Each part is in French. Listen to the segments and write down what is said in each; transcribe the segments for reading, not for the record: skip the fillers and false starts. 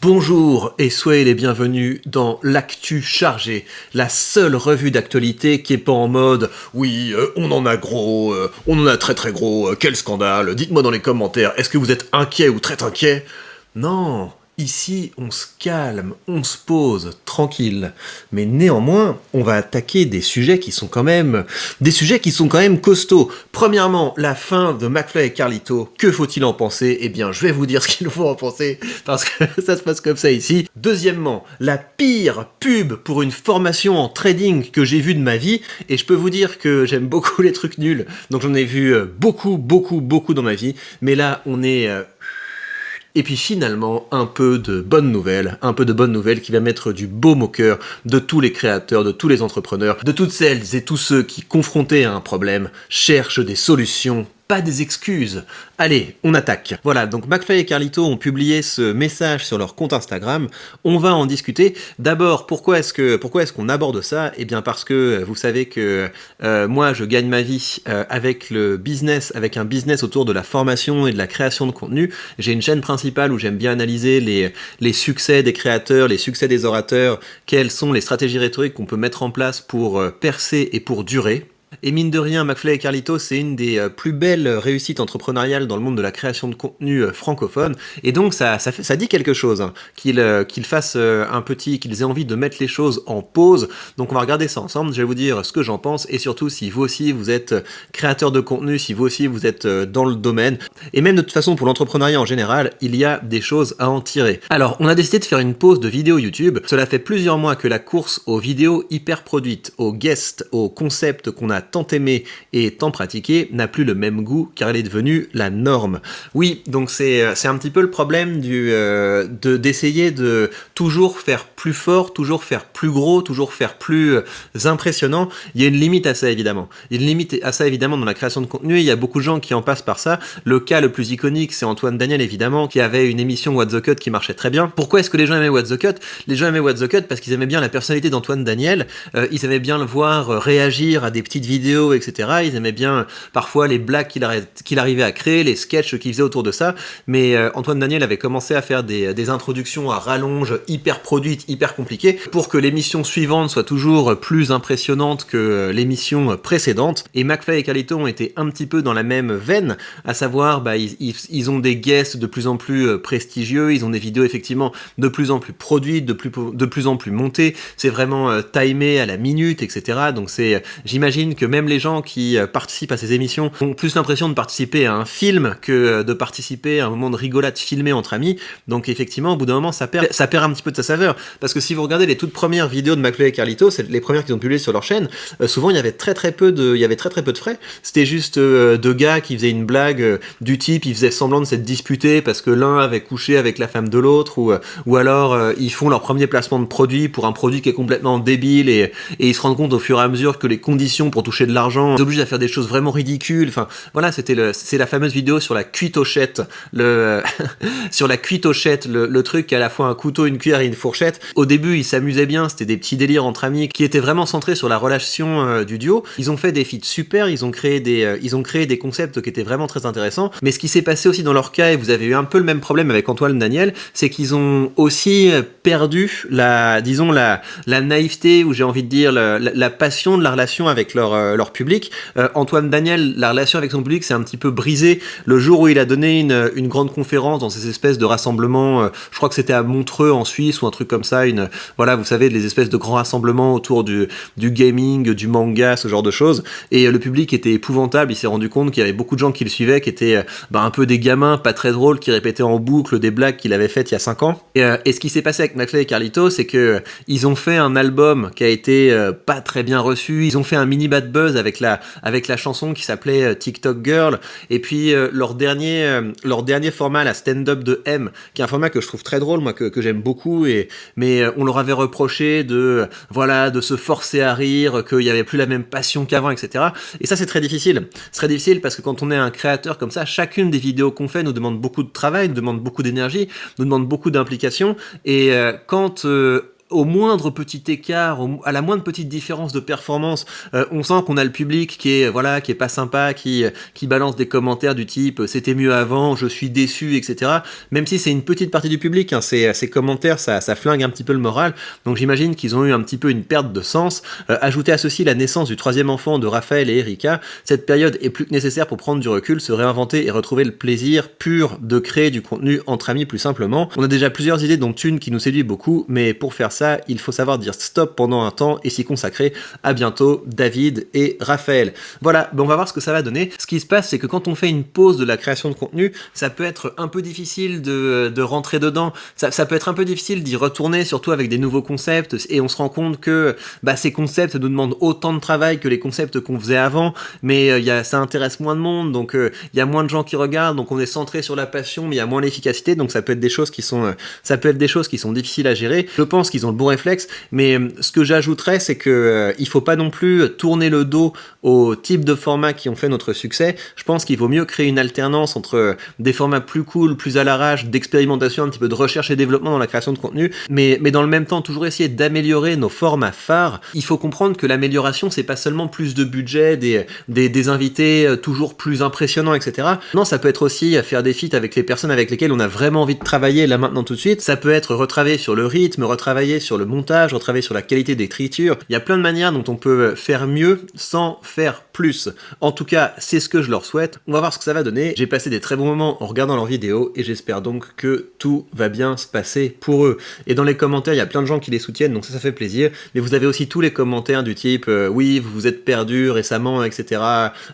Bonjour et soyez les bienvenus dans l'actu chargé, la seule revue d'actualité qui est pas en mode oui, on en a gros, on en a très très gros, quel scandale, dites-moi dans les commentaires, est-ce que vous êtes inquiet ou très inquiet? Non, ici on se calme, on se pose, tranquille. Mais néanmoins, on va attaquer des sujets qui sont quand même costauds. Premièrement, la fin de McFly et Carlito. Que faut-il en penser? Eh bien, je vais vous dire ce qu'il faut en penser, parce que ça se passe comme ça ici. Deuxièmement, la pire pub pour une formation en trading que j'ai vue de ma vie, et je peux vous dire que j'aime beaucoup les trucs nuls, donc j'en ai vu beaucoup dans ma vie, mais là, on est... Et puis finalement, un peu de bonnes nouvelles qui va mettre du baume au cœur de tous les créateurs, de tous les entrepreneurs, de toutes celles et tous ceux qui, confrontés à un problème, cherchent des solutions, pas des excuses. Allez, on attaque. Voilà, donc McFly et Carlito ont publié ce message sur leur compte Instagram. On va en discuter. D'abord, pourquoi est-ce qu'on aborde ça? Eh bien parce que vous savez que moi, je gagne ma vie avec un business autour de la formation et de la création de contenu. J'ai une chaîne principale où j'aime bien analyser les succès des créateurs, les succès des orateurs, quelles sont les stratégies rhétoriques qu'on peut mettre en place pour percer et pour durer. Et mine de rien, McFly et Carlito, c'est une des plus belles réussites entrepreneuriales dans le monde de la création de contenu francophone. Et donc, ça dit quelque chose, hein, qu'ils aient envie de mettre les choses en pause. Donc, on va regarder ça ensemble. Je vais vous dire ce que j'en pense et surtout si vous aussi vous êtes créateur de contenu, si vous aussi vous êtes dans le domaine. Et même de toute façon, pour l'entrepreneuriat en général, il y a des choses à en tirer. Alors, on a décidé de faire une pause de vidéos YouTube. Cela fait plusieurs mois que la course aux vidéos hyper produites, aux guests, aux concepts qu'on a tant aimé et tant pratiqué n'a plus le même goût car elle est devenue la norme. Oui, donc c'est un petit peu le problème d'essayer de toujours faire plus fort, toujours faire plus gros, toujours faire plus impressionnant. Il y a une limite à ça évidemment. Il y a une limite à ça évidemment dans la création de contenu et il y a beaucoup de gens qui en passent par ça. Le cas le plus iconique, c'est Antoine Daniel évidemment, qui avait une émission What the Cut qui marchait très bien. Pourquoi est-ce que les gens aimaient What the Cut? Les gens aimaient What the Cut parce qu'ils aimaient bien la personnalité d'Antoine Daniel, ils aimaient bien le voir réagir à des petites vidéos, etc. Ils aimaient bien parfois les blagues qu'il arrivait à créer, les sketchs qu'il faisait autour de ça, mais Antoine Daniel avait commencé à faire des introductions à rallonge hyper produites, hyper compliquées, pour que l'émission suivante soit toujours plus impressionnante que l'émission précédente, et McFly et Carlito ont été un petit peu dans la même veine, à savoir, ils ont des guests de plus en plus prestigieux, ils ont des vidéos effectivement de plus en plus produites, de plus en plus montées, c'est vraiment timé à la minute, etc. Donc j'imagine que même les gens qui participent à ces émissions ont plus l'impression de participer à un film que de participer à un moment de rigolade filmé entre amis. Donc effectivement, au bout d'un moment, ça perd un petit peu de sa saveur. Parce que si vous regardez les toutes premières vidéos de McFly et Carlito, c'est les premières qu'ils ont publiées sur leur chaîne, souvent il y avait très peu de frais. C'était juste deux gars qui faisaient une blague du type, ils faisaient semblant de s'être disputés parce que l'un avait couché avec la femme de l'autre, ou alors ils font leur premier placement de produit pour un produit qui est complètement débile et ils se rendent compte au fur et à mesure que les conditions pour toucher de l'argent, ils obligent à faire des choses vraiment ridicules. Enfin, voilà, c'est la fameuse vidéo sur la cuitochette, sur la cuitochette, le truc qui est à la fois un couteau, une cuillère et une fourchette. Au début, ils s'amusaient bien, c'était des petits délires entre amis qui étaient vraiment centrés sur la relation du duo. Ils ont fait des feats super, ils ont créé des concepts qui étaient vraiment très intéressants. Mais ce qui s'est passé aussi dans leur cas, et vous avez eu un peu le même problème avec Antoine Daniel, c'est qu'ils ont aussi perdu la naïveté, ou j'ai envie de dire la passion de la relation avec leur public. Antoine Daniel, la relation avec son public s'est un petit peu brisée le jour où il a donné une grande conférence dans ces espèces de rassemblements, je crois que c'était à Montreux en Suisse ou un truc comme ça, voilà, vous savez, les espèces de grands rassemblements autour du gaming, du manga, ce genre de choses, et le public était épouvantable. Il s'est rendu compte qu'il y avait beaucoup de gens qui le suivaient, qui étaient un peu des gamins pas très drôles, qui répétaient en boucle des blagues qu'il avait faites il y a 5 ans. Et ce qui s'est passé avec McFly et Carlito, c'est que ils ont fait un album qui a été pas très bien reçu, ils ont fait un mini bad buzz avec la chanson qui s'appelait TikTok Girl, et puis leur dernier format, la stand-up de M, qui est un format que je trouve très drôle, moi, que j'aime beaucoup, mais on leur avait reproché de se forcer à rire, qu'il y avait plus la même passion qu'avant, etc. Et ça, c'est très difficile. C'est très difficile parce que quand on est un créateur comme ça, chacune des vidéos qu'on fait nous demande beaucoup de travail, nous demande beaucoup d'énergie, nous demande beaucoup d'implication, et quand au moindre petit écart, à la moindre petite différence de performance, on sent qu'on a le public qui est voilà, qui est pas sympa, qui balance des commentaires du type c'était mieux avant, je suis déçu, etc. Même si c'est une petite partie du public, hein, ces commentaires, ça flingue un petit peu le moral. Donc j'imagine qu'ils ont eu un petit peu une perte de sens. Ajouter à ceci la naissance du troisième enfant de Raphaël et Erika, cette période est plus que nécessaire pour prendre du recul, se réinventer et retrouver le plaisir pur de créer du contenu entre amis plus simplement. On a déjà plusieurs idées dont une qui nous séduit beaucoup, mais pour faire ça, il faut savoir dire stop pendant un temps et s'y consacrer. À bientôt, David et Raphaël. Voilà, on va voir ce que ça va donner. Ce qui se passe, c'est que quand on fait une pause de la création de contenu, ça peut être un peu difficile de rentrer dedans. Ça peut être un peu difficile d'y retourner, surtout avec des nouveaux concepts, et on se rend compte que ces concepts nous demandent autant de travail que les concepts qu'on faisait avant, mais ça intéresse moins de monde, donc il y a moins de gens qui regardent, donc on est centré sur la passion, mais il y a moins l'efficacité, donc ça peut être des choses qui sont difficiles à gérer. Je pense qu'ils ont le bon réflexe, mais ce que j'ajouterais, c'est que il faut pas non plus tourner le dos aux types de formats qui ont fait notre succès. Je pense qu'il vaut mieux créer une alternance entre des formats plus cool, plus à l'arrache, d'expérimentation, un petit peu de recherche et développement dans la création de contenu, mais dans le même temps toujours essayer d'améliorer nos formats phares. Il faut comprendre que l'amélioration, c'est pas seulement plus de budget, des invités toujours plus impressionnants, etc. Non, ça peut être aussi faire des feats avec les personnes avec lesquelles on a vraiment envie de travailler là maintenant tout de suite. Ça peut être retravailler sur le rythme, retravailler sur le montage, retravailler sur la qualité d'écriture. Il y a plein de manières dont on peut faire mieux sans faire plus. En tout cas, c'est ce que je leur souhaite. On va voir ce que ça va donner. J'ai passé des très bons moments en regardant leurs vidéos et j'espère donc que tout va bien se passer pour eux. Et dans les commentaires, il y a plein de gens qui les soutiennent, donc ça fait plaisir. Mais vous avez aussi tous les commentaires du type oui, vous vous êtes perdu récemment, etc.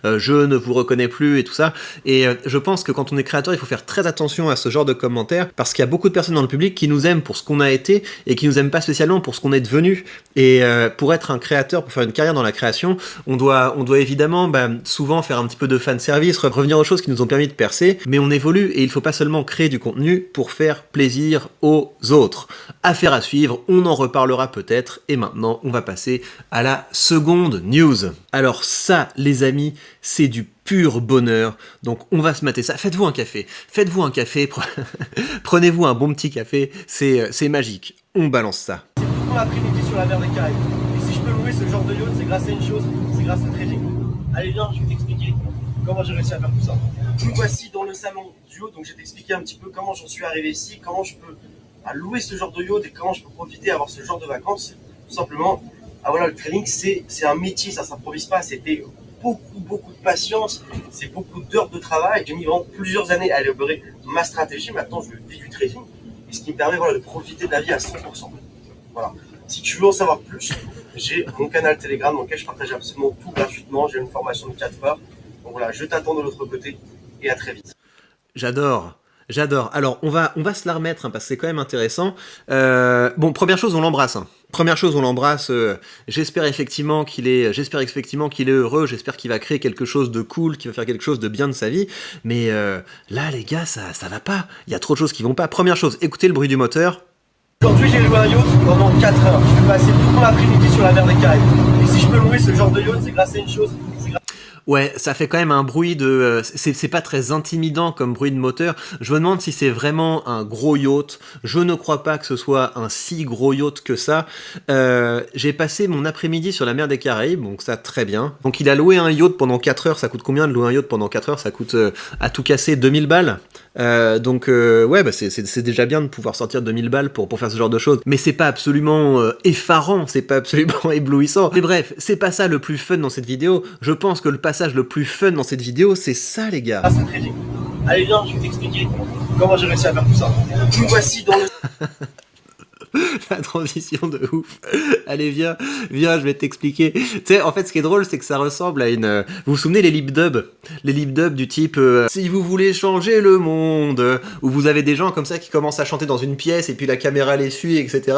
Je ne vous reconnais plus et tout ça. Et je pense que quand on est créateur, il faut faire très attention à ce genre de commentaires parce qu'il y a beaucoup de personnes dans le public qui nous aiment pour ce qu'on a été et qui nous aiment pas spécialement pour ce qu'on est devenu. Et pour être un créateur, pour faire une carrière dans la création, on doit évidemment souvent faire un petit peu de fanservice, revenir aux choses qui nous ont permis de percer, mais on évolue et il faut pas seulement créer du contenu pour faire plaisir aux autres. Affaire à suivre, on en reparlera peut-être, et maintenant on va passer à la seconde news. Alors ça, les amis, c'est du pur bonheur, donc on va se mater ça. Faites-vous un café, prenez-vous un bon petit café, c'est magique, on balance ça. C'est tout l'après-midi sur la mer des Caraïbes. Et si je peux louer ce genre de yacht, c'est grâce à une chose, c'est grâce au trading. Allez viens, je vais t'expliquer comment j'ai réussi à faire tout ça. Nous voici dans le salon du yacht, donc je vais t'expliquer un petit peu comment j'en suis arrivé ici, comment je peux louer ce genre de yacht et comment je peux profiter, avoir ce genre de vacances. Tout simplement, voilà, le trading c'est un métier, ça s'improvise pas, c'était beaucoup de patience, c'est beaucoup d'heures de travail. J'ai mis vraiment plusieurs années à élaborer ma stratégie. Maintenant, je vis du trading, et ce qui me permet de profiter de la vie à 100%. Voilà. Si tu veux en savoir plus, j'ai mon canal Telegram dans lequel je partage absolument tout gratuitement. J'ai une formation de 4 heures. Donc voilà, je t'attends de l'autre côté et à très vite. J'adore. Alors, on va se la remettre, parce que c'est quand même intéressant. Bon, première chose, on l'embrasse. J'espère effectivement qu'il est heureux, j'espère qu'il va créer quelque chose de cool, qu'il va faire quelque chose de bien de sa vie. Mais là, les gars, ça va pas. Il y a trop de choses qui vont pas. Première chose, écoutez le bruit du moteur. Aujourd'hui, j'ai loué un yacht pendant 4 heures. Je vais passer tout l'après-midi sur la mer des Caraïbes. Et si je peux louer ce genre de yacht, c'est grâce à une chose. Ouais, ça fait quand même un bruit de... C'est pas très intimidant comme bruit de moteur. Je me demande si c'est vraiment un gros yacht. Je ne crois pas que ce soit un si gros yacht que ça. J'ai passé mon après-midi sur la mer des Caraïbes, donc ça, très bien. Donc il a loué un yacht pendant 4 heures. Ça coûte combien de louer un yacht pendant 4 heures? Ça coûte, à tout casser, 2000 balles. Ouais, c'est déjà bien de pouvoir sortir 2000 balles pour faire ce genre de choses. Mais c'est pas absolument effarant, c'est pas absolument éblouissant. Mais bref, c'est pas ça le plus fun dans cette vidéo. Je pense que le passage le plus fun dans cette vidéo, c'est ça, les gars. C'est trading. Allez viens, je vais t'expliquer comment j'ai réussi à faire tout ça. Nous voici dans le... La transition de ouf. Allez, viens, je vais t'expliquer. Tu sais, en fait, ce qui est drôle, c'est que ça ressemble à une... Vous vous souvenez les lip dubs? Les lip dubs du type si vous voulez changer le monde, où vous avez des gens comme ça qui commencent à chanter dans une pièce et puis la caméra les suit, etc.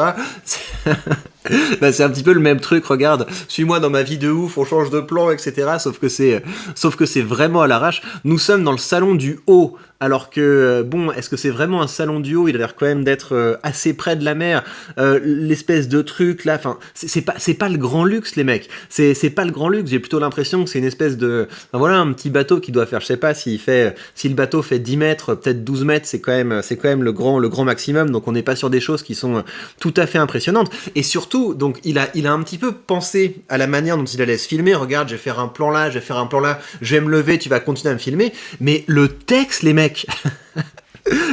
C'est un petit peu le même truc, regarde, suis-moi dans ma vie de ouf, on change de plan, etc. Sauf que c'est vraiment à l'arrache. Nous sommes dans le salon du haut alors que, bon, est-ce que c'est vraiment un salon du haut? Il a l'air quand même d'être assez près de la mer. L'espèce de truc là, enfin, c'est pas le grand luxe, les mecs. C'est pas le grand luxe. J'ai plutôt l'impression que c'est une espèce de, enfin, voilà, un petit bateau qui doit faire, je sais pas, si le bateau fait 10 mètres, peut-être 12 mètres, c'est quand même le grand maximum. Donc on n'est pas sur des choses qui sont tout à fait impressionnantes. Et surtout, donc il a un petit peu pensé à la manière dont il allait se filmer. Regarde, je vais faire un plan là, je vais faire un plan là, je vais me lever, tu vas continuer à me filmer. Mais le texte, les mecs.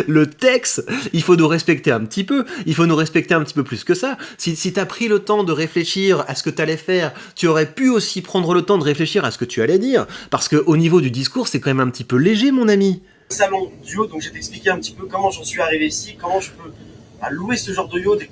Le texte, il faut nous respecter un petit peu, il faut nous respecter un petit peu plus que ça. Si t'as pris le temps de réfléchir à ce que t'allais faire, tu aurais pu aussi prendre le temps de réfléchir à ce que tu allais dire, parce que au niveau du discours, c'est quand même un petit peu léger, mon ami. Salon du yacht, donc je vais t'expliquer un petit peu comment j'en suis arrivé ici, comment je peux louer ce genre de yacht et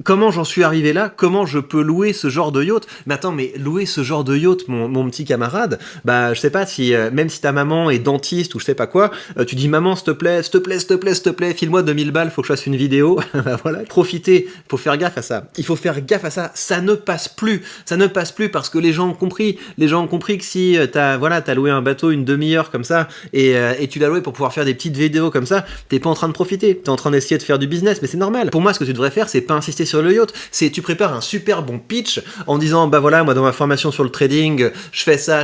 Comment j'en suis arrivé là? Comment je peux louer ce genre de yacht? Mais attends, mais louer ce genre de yacht, mon petit camarade, bah je sais pas si, même si ta maman est dentiste ou je sais pas quoi, tu dis maman s'il te plaît, s'il te plaît, s'il te plaît, s'il te plaît, file-moi 2000 balles, faut que je fasse une vidéo. Bah voilà, profitez, faut faire gaffe à ça. Il faut faire gaffe à ça, ça ne passe plus. Ça ne passe plus parce que les gens ont compris. Les gens ont compris que si t'as loué un bateau une demi-heure comme ça et tu l'as loué pour pouvoir faire des petites vidéos comme ça, t'es pas en train de profiter, t'es en train d'essayer de faire du business, mais c'est normal. Pour moi, ce que tu devrais faire, c'est pas insister sur le yacht, c'est tu prépares un super bon pitch en disant bah voilà, moi dans ma formation sur le trading, je fais ça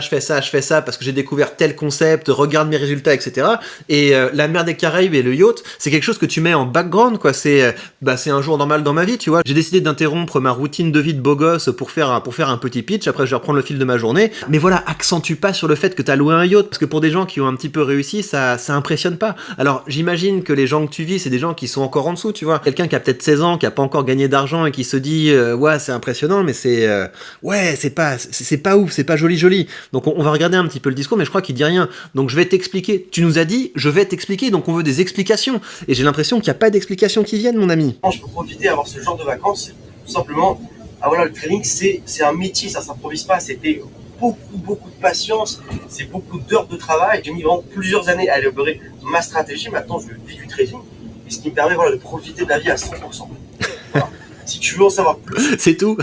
parce que j'ai découvert tel concept, regarde mes résultats, etc. Et la mer des Caraïbes et le yacht, c'est quelque chose que tu mets en background, quoi. C'est un jour normal dans ma vie, tu vois. J'ai décidé d'interrompre ma routine de vie de beau gosse pour faire un petit pitch. Après, je vais reprendre le fil de ma journée. Mais voilà, accentue pas sur le fait que t'as loué un yacht, parce que pour des gens qui ont un petit peu réussi, ça impressionne pas. Alors, j'imagine que les gens que tu vis, c'est des gens qui sont encore en dessous, tu vois. Quelqu'un qui a peut-être 16 ans, qui a pas encore gagné d'argent et qui se dit ouais, c'est impressionnant, mais c'est pas ouf, c'est pas joli. Donc on va regarder un petit peu le discours, mais je crois qu'il dit rien. Donc je vais t'expliquer. Tu nous as dit je vais t'expliquer, donc on veut des explications. Et j'ai l'impression qu'il n'y a pas d'explications qui viennent, mon ami. je peux profiter, avoir ce genre de vacances, tout simplement. Ah voilà, le trading c'est un métier, ça s'improvise pas, c'était beaucoup de patience, c'est beaucoup d'heures de travail. J'ai mis vraiment plusieurs années à élaborer ma stratégie. Maintenant, je vis du trading, et ce qui me permet voilà, de profiter de la vie à 100%. Voilà. Si tu veux en savoir plus. C'est tout.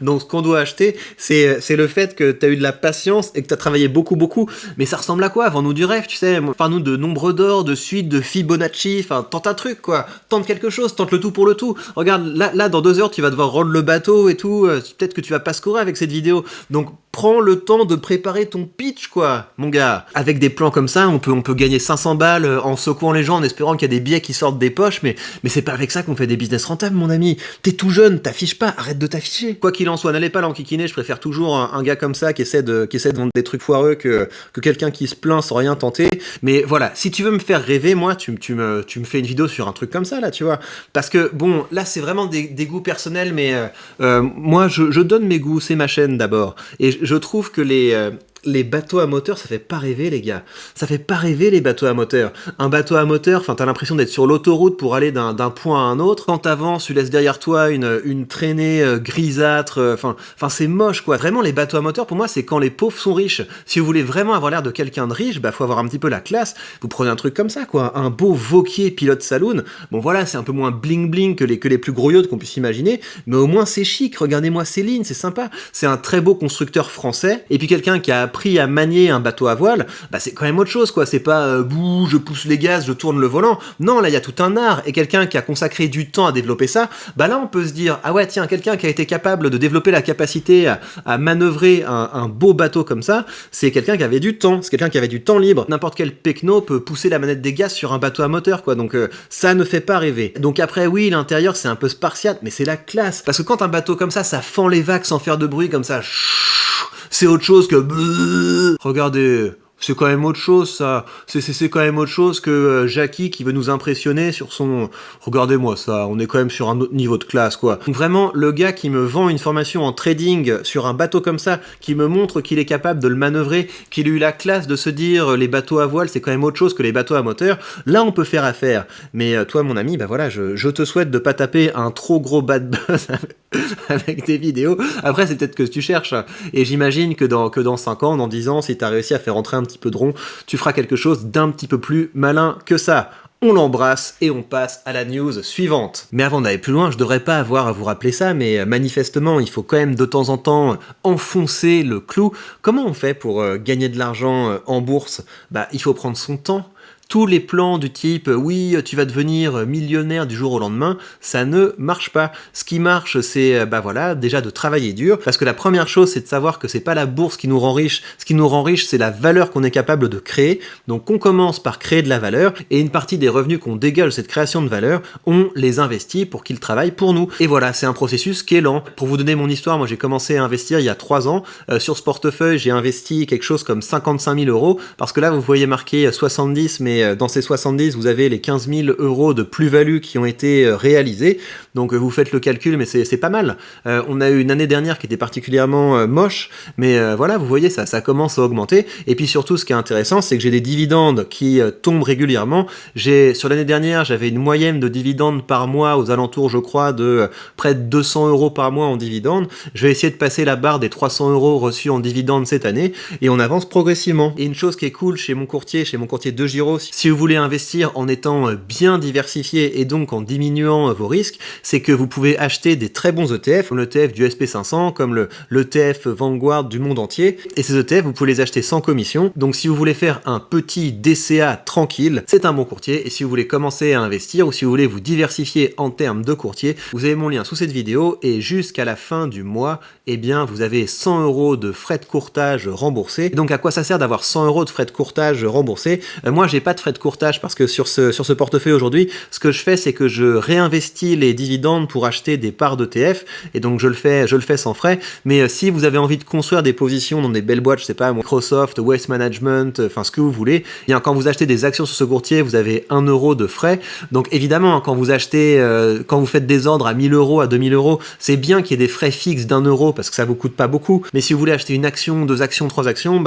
Donc, ce qu'on doit acheter, c'est le fait que t'as eu de la patience et que t'as travaillé beaucoup. Mais ça ressemble à quoi? Vends-nous du rêve, tu sais. Parle-nous de nombre d'or, de suite, de Fibonacci. Enfin, tente un truc, quoi. Tente quelque chose, tente le tout pour le tout. Regarde, là, dans 2 heures, tu vas devoir rendre le bateau et tout. Peut-être que tu vas pas scorer avec cette vidéo. Donc, prends le temps de préparer ton pitch, quoi, mon gars. Avec des plans comme ça, on peut gagner 500 balles en secouant les gens, en espérant qu'il y a des billets qui sortent des poches, mais c'est pas avec ça qu'on fait des business rentables, mon ami. T'es tout jeune, t'affiches pas, arrête de t'afficher. Quoi qu'il en soit, n'allez pas l'enquiquiner, je préfère toujours un gars comme ça qui essaie de vendre des trucs foireux que quelqu'un qui se plaint sans rien tenter. Mais voilà, si tu veux me faire rêver, moi, tu me fais une vidéo sur un truc comme ça, là, tu vois. Parce que, bon, là, c'est vraiment des goûts personnels, mais moi, je donne mes goûts, c'est ma chaîne d'abord. Et je trouve que les bateaux à moteur, ça fait pas rêver, les gars. Ça fait pas rêver, les bateaux à moteur. Un bateau à moteur, enfin, t'as l'impression d'être sur l'autoroute pour aller d'un point à un autre. Quand t'avances, tu laisses derrière toi une traînée grisâtre. Enfin, c'est moche, quoi. Vraiment, les bateaux à moteur, pour moi, c'est quand les pauvres sont riches. Si vous voulez vraiment avoir l'air de quelqu'un de riche, bah, faut avoir un petit peu la classe. Vous prenez un truc comme ça, quoi. Un beau Vauquier pilote saloon. Bon, voilà, c'est un peu moins bling-bling que les plus gros yachts qu'on puisse imaginer. Mais au moins, c'est chic. Regardez-moi ces lignes, c'est sympa. C'est un très beau constructeur français. Et puis, quelqu'un qui a appris à manier un bateau à voile, bah c'est quand même autre chose, quoi. C'est pas bouh, je pousse les gaz, je tourne le volant. Non, là il y a tout un art, et quelqu'un qui a consacré du temps à développer ça, bah là on peut se dire ah ouais tiens, quelqu'un qui a été capable de développer la capacité à manœuvrer un beau bateau comme ça, c'est quelqu'un qui avait du temps, c'est quelqu'un qui avait du temps libre. N'importe quel pecno peut pousser la manette des gaz sur un bateau à moteur, quoi. Donc ça ne fait pas rêver. Donc après oui, l'intérieur c'est un peu spartiate, mais c'est la classe. Parce que quand un bateau comme ça fend les vagues sans faire de bruit comme ça, c'est autre chose que... Regardez, c'est quand même autre chose, ça. C'est quand même autre chose que Jackie qui veut nous impressionner sur son... Regardez-moi ça, on est quand même sur un autre niveau de classe, quoi. Donc vraiment, le gars qui me vend une formation en trading sur un bateau comme ça, qui me montre qu'il est capable de le manœuvrer, qu'il a eu la classe de se dire les bateaux à voile, c'est quand même autre chose que les bateaux à moteur, là on peut faire affaire. Mais toi, mon ami, bah voilà, je te souhaite de pas taper un trop gros bad buzz avec tes vidéos. Après, c'est peut-être que tu cherches. Et j'imagine que dans 5 ans, dans 10 ans, si t'as réussi à faire rentrer un petit peu de rond, tu feras quelque chose d'un petit peu plus malin que ça. On l'embrasse et on passe à la news suivante. Mais avant d'aller plus loin, je devrais pas avoir à vous rappeler ça, mais manifestement, il faut quand même de temps en temps enfoncer le clou. Comment on fait pour gagner de l'argent en bourse? Bah, il faut prendre son temps. Tous les plans du type oui, tu vas devenir millionnaire du jour au lendemain, ça ne marche pas. Ce qui marche, c'est déjà de travailler dur, parce que la première chose, c'est de savoir que c'est pas la bourse qui nous rend riche. Ce qui nous rend riche, c'est la valeur qu'on est capable de créer. Donc on commence par créer de la valeur, et une partie des revenus qu'on dégage de cette création de valeur, on les investit pour qu'ils travaillent pour nous. Et voilà, c'est un processus qui est lent. Pour vous donner mon histoire, moi j'ai commencé à investir il y a 3 ans. Sur ce portefeuille, j'ai investi quelque chose comme 55 000 euros, parce que là vous voyez marqué 70, mais dans ces 70, vous avez les 15 000 euros de plus-value qui ont été réalisés. Donc vous faites le calcul, mais c'est pas mal. On a eu une année dernière qui était particulièrement moche, mais voilà, vous voyez, ça commence à augmenter. Et puis surtout, ce qui est intéressant, c'est que j'ai des dividendes qui tombent régulièrement. Sur l'année dernière, j'avais une moyenne de dividendes par mois aux alentours, je crois, de près de 200 euros par mois en dividendes. Je vais essayer de passer la barre des 300 euros reçus en dividendes cette année, et on avance progressivement. Et une chose qui est cool chez mon courtier de Giro, si vous voulez investir en étant bien diversifié et donc en diminuant vos risques, c'est que vous pouvez acheter des très bons ETF, comme l'ETF du SP500, comme l'ETF Vanguard du monde entier. Et ces ETF, vous pouvez les acheter sans commission. Donc si vous voulez faire un petit DCA tranquille, c'est un bon courtier. Et si vous voulez commencer à investir ou si vous voulez vous diversifier en termes de courtier, vous avez mon lien sous cette vidéo, et jusqu'à la fin du mois, eh bien, vous avez 100 euros de frais de courtage remboursés. Donc à quoi ça sert d'avoir 100 euros de frais de courtage remboursés? Moi, j'ai pas de frais de courtage parce que sur ce portefeuille aujourd'hui, ce que je fais, c'est que je réinvestis les dividendes pour acheter des parts d'ETF, et donc je le fais sans frais. Mais si vous avez envie de construire des positions dans des belles boîtes, je sais pas, Microsoft, Waste Management, enfin ce que vous voulez, bien quand vous achetez des actions sur ce courtier, vous avez 1 euro de frais. Donc évidemment, quand vous achetez, quand vous faites des ordres à 1000 euros, à 2000 euros, c'est bien qu'il y ait des frais fixes d'1 euro parce que ça vous coûte pas beaucoup. Mais si vous voulez acheter une action, 2 actions, 3 actions,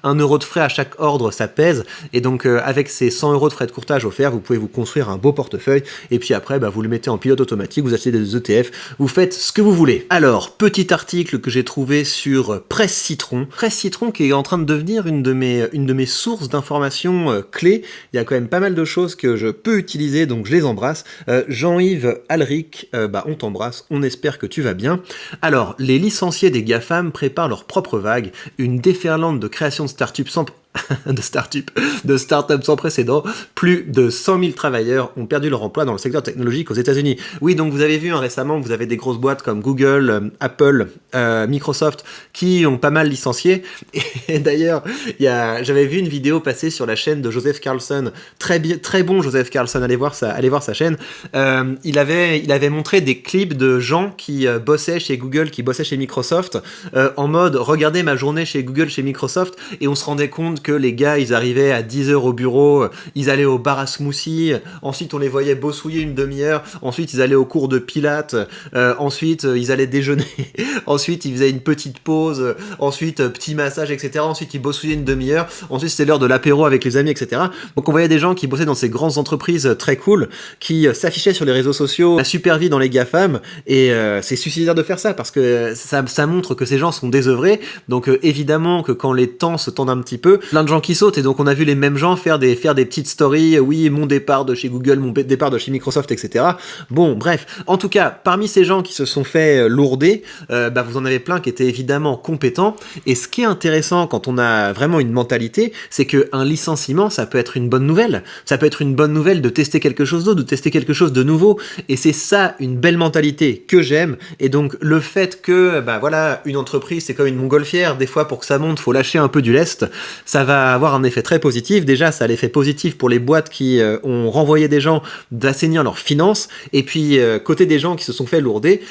1 euro de frais à chaque ordre, ça pèse. Et donc avec ces 100 euros de frais de courtage offerts, vous pouvez vous construire un beau portefeuille, et puis après vous le mettez en pilote automatique, vous achetez des ETF, vous faites ce que vous voulez. Alors, petit article que j'ai trouvé sur Presse Citron qui est en train de devenir une de mes sources d'informations clés. Il y a quand même pas mal de choses que je peux utiliser, donc je les embrasse. Jean-Yves Alric, on t'embrasse, on espère que tu vas bien. Alors, les licenciés des GAFAM préparent leur propre vague, une déferlante de création de start-up sans précédent. Plus de 100 000 travailleurs ont perdu leur emploi dans le secteur technologique aux États-Unis. Oui, donc vous avez vu récemment, vous avez des grosses boîtes comme Google, Apple, Microsoft qui ont pas mal licencié. Et d'ailleurs, j'avais vu une vidéo passer sur la chaîne de Joseph Carlson, très bon Joseph Carlson, allez voir sa chaîne. Il avait montré des clips de gens qui bossaient chez Google, qui bossaient chez Microsoft, en mode regardez ma journée chez Google, chez Microsoft, et on se rendait compte que les gars, ils arrivaient à 10h au bureau, ils allaient au bar à smoothie, ensuite on les voyait bossouiller une demi-heure, ensuite ils allaient au cours de pilates, ensuite ils allaient déjeuner, ensuite ils faisaient une petite pause, ensuite petit massage, etc. Ensuite ils bossouillaient une demi-heure, ensuite c'était l'heure de l'apéro avec les amis, etc. Donc on voyait des gens qui bossaient dans ces grandes entreprises très cool, qui s'affichaient sur les réseaux sociaux, la super vie dans les GAFAM, et c'est suicidaire de faire ça, parce que ça montre que ces gens sont désœuvrés. Donc évidemment que quand les temps se tendent un petit peu, plein de gens qui sautent, et donc on a vu les mêmes gens faire des petites stories, oui, mon départ de chez Google, mon départ de chez Microsoft, etc. Bon, bref, en tout cas, parmi ces gens qui se sont fait lourder, vous en avez plein qui étaient évidemment compétents, et ce qui est intéressant quand on a vraiment une mentalité, c'est qu'un licenciement, ça peut être une bonne nouvelle. Ça peut être une bonne nouvelle de tester quelque chose d'autre, de tester quelque chose de nouveau, et c'est ça, une belle mentalité que j'aime. Et donc le fait que, une entreprise, c'est comme une montgolfière, des fois pour que ça monte, faut lâcher un peu du lest, ça va avoir un effet très positif. Déjà, ça a l'effet positif pour les boîtes qui ont renvoyé des gens d'assainir leurs finances, et puis côté des gens qui se sont fait lourder,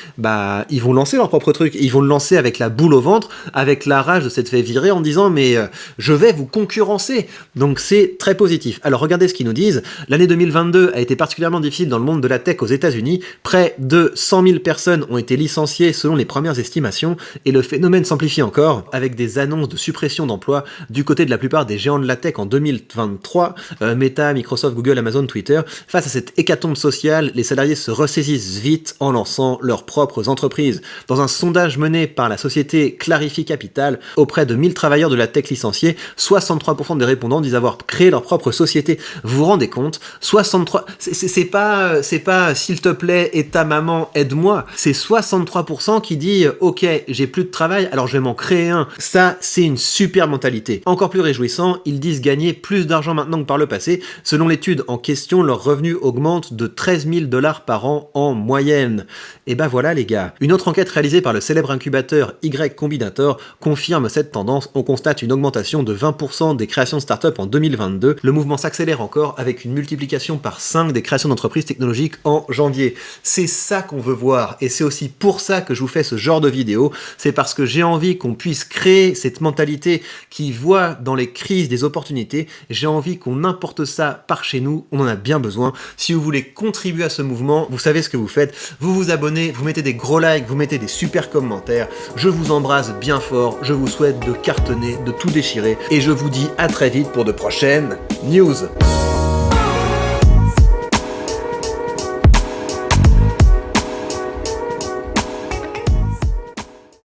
ils vont lancer leur propre truc, ils vont le lancer avec la boule au ventre, avec la rage de s'être fait virer en disant mais je vais vous concurrencer. Donc c'est très positif. Alors regardez ce qu'ils nous disent. L'année 2022 a été particulièrement difficile dans le monde de la tech aux États-Unis. Près de 100 000 personnes ont été licenciées selon les premières estimations, et le phénomène s'amplifie encore avec des annonces de suppression d'emplois du côté de la plupart des géants de la tech en 2023, Meta, Microsoft, Google, Amazon, Twitter. Face à cette hécatombe sociale, les salariés se ressaisissent vite en lançant leurs propres entreprises. Dans un sondage mené par la société Clarify Capital auprès de 1000 travailleurs de la tech licenciés, 63% des répondants disent avoir créé leur propre société. Vous vous rendez compte? 63, c'est pas s'il te plaît et ta maman aide-moi, c'est 63% qui dit ok, j'ai plus de travail, alors je vais m'en créer un. Ça, c'est une super mentalité. Encore plus réjouissant, ils disent gagner plus d'argent maintenant que par le passé. Selon l'étude en question, leurs revenus augmentent de 13 000 $ par an en moyenne. Et ben voilà les gars. Une autre enquête réalisée par le célèbre incubateur Y Combinator confirme cette tendance. On constate une augmentation de 20% des créations de start-up en 2022. Le mouvement s'accélère encore avec une multiplication par 5 des créations d'entreprises technologiques en janvier. C'est ça qu'on veut voir et c'est aussi pour ça que je vous fais ce genre de vidéo. C'est parce que j'ai envie qu'on puisse créer cette mentalité qui voit dans les crises des opportunités. J'ai envie qu'on importe ça par chez nous. On en a bien besoin. Si vous voulez contribuer à ce mouvement, vous savez ce que vous faites. Vous vous abonnez, vous mettez des gros likes, vous mettez des super commentaires. Je vous embrasse bien fort. Je vous souhaite de cartonner, de tout déchirer et je vous dis à très vite pour de prochaines news.